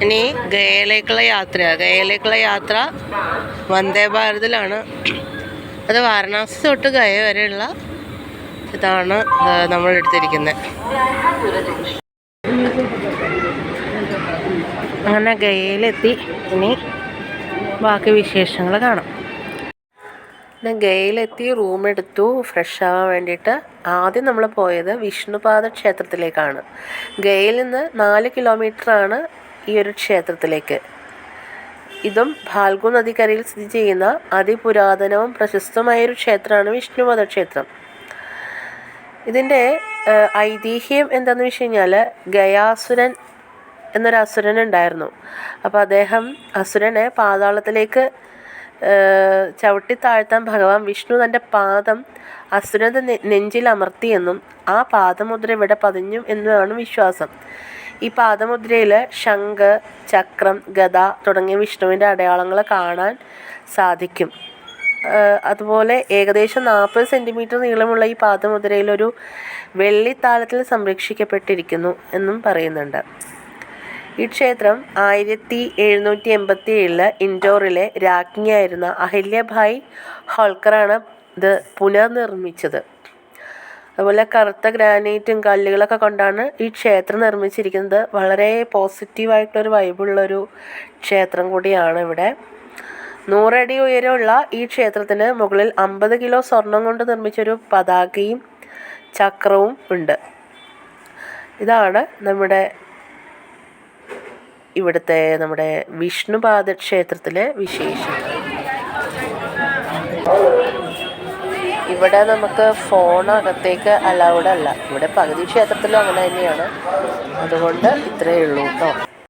ഇനി ഗയയിലേക്കുള്ള യാത്ര വന്ദേ ഭാരതിലാണ്. അത് വാരണാസി തൊട്ട് ഗയ വരെയുള്ള ഇതാണ് നമ്മൾ എടുത്തിരിക്കുന്നത്. അങ്ങനെ ഗയയിലെത്തി. ഇനി ബാക്കി വിശേഷങ്ങൾ കാണാം. പിന്നെ ഗയയിലെത്തി റൂം എടുത്തു ഫ്രഷ് ആവാൻ വേണ്ടിയിട്ട്. ആദ്യം നമ്മൾ പോയത് വിഷ്ണുപാദ ക്ഷേത്രത്തിലേക്കാണ്. ഗയയിൽ നിന്ന് 4 കിലോമീറ്ററാണ് ഈ ഒരു ക്ഷേത്രത്തിലേക്ക്. ഇതും ഫാൽഗു നദിക്കരയിൽ സ്ഥിതി ചെയ്യുന്ന അതിപുരാതനവും പ്രശസ്തമായൊരു ക്ഷേത്രമാണ് വിഷ്ണുപാദ ക്ഷേത്രം. ഇതിൻ്റെ ഐതിഹ്യം എന്താണെന്ന് വെച്ച് കഴിഞ്ഞാൽ, ഗയാസുരൻ എന്നൊരു അസുരൻ ഉണ്ടായിരുന്നു. അപ്പോൾ അസുരനെ പാതാളത്തിലേക്ക് ചവിട്ടി താഴ്ത്താൻ ഭഗവാൻ വിഷ്ണു തൻ്റെ പാദം അസുരൻ്റെ നെഞ്ചിൽ അമർത്തിയെന്നും ആ പാദമുദ്ര ഇവിടെ പതിഞ്ഞു എന്നുമാണ് വിശ്വാസം. ഈ പാദമുദ്രയിൽ ശംഖ്, ചക്രം, ഗദ തുടങ്ങിയ വിഷ്ണുവിൻ്റെ അടയാളങ്ങൾ കാണാൻ സാധിക്കും. അതുപോലെ ഏകദേശം 40 സെൻറ്റിമീറ്റർ നീളമുള്ള ഈ പാദമുദ്രയിൽ ഒരു വെള്ളിത്താലത്തിൽ സംരക്ഷിക്കപ്പെട്ടിരിക്കുന്നു എന്നും പറയുന്നുണ്ട്. ഈ ക്ഷേത്രം 1787 ഇൻഡോറിലെ രാജ്ഞിയായിരുന്ന അഹില്യഭായ് ഹോൾക്കറാണ് ഇത് പുനർനിർമ്മിച്ചത്. അതുപോലെ കറുത്ത ഗ്രാനൈറ്റും കല്ലുകളൊക്കെ കൊണ്ടാണ് ഈ ക്ഷേത്രം നിർമ്മിച്ചിരിക്കുന്നത്. വളരെ പോസിറ്റീവായിട്ടൊരു വൈബുള്ളൊരു ക്ഷേത്രം കൂടിയാണ് ഇവിടെ. 100 അടി ഉയരമുള്ള ഈ ക്ഷേത്രത്തിന് മുകളിൽ 50 കിലോ സ്വർണം കൊണ്ട് നിർമ്മിച്ചൊരു പതാകയും ചക്രവും ഉണ്ട്. ഇതാണ് ഇവിടുത്തെ നമ്മുടെ വിഷ്ണുപാദ ക്ഷേത്രത്തിലെ വിശേഷം. ഇവിടെ നമുക്ക് ഫോൺ അകത്തേക്ക് അലൗഡ് അല്ല. ഇവിടെ പകുതി ക്ഷേത്രത്തിലും അങ്ങനെ തന്നെയാണ്. അതുകൊണ്ട് ഇത്രയേ ഉള്ളൂ കേട്ടോ.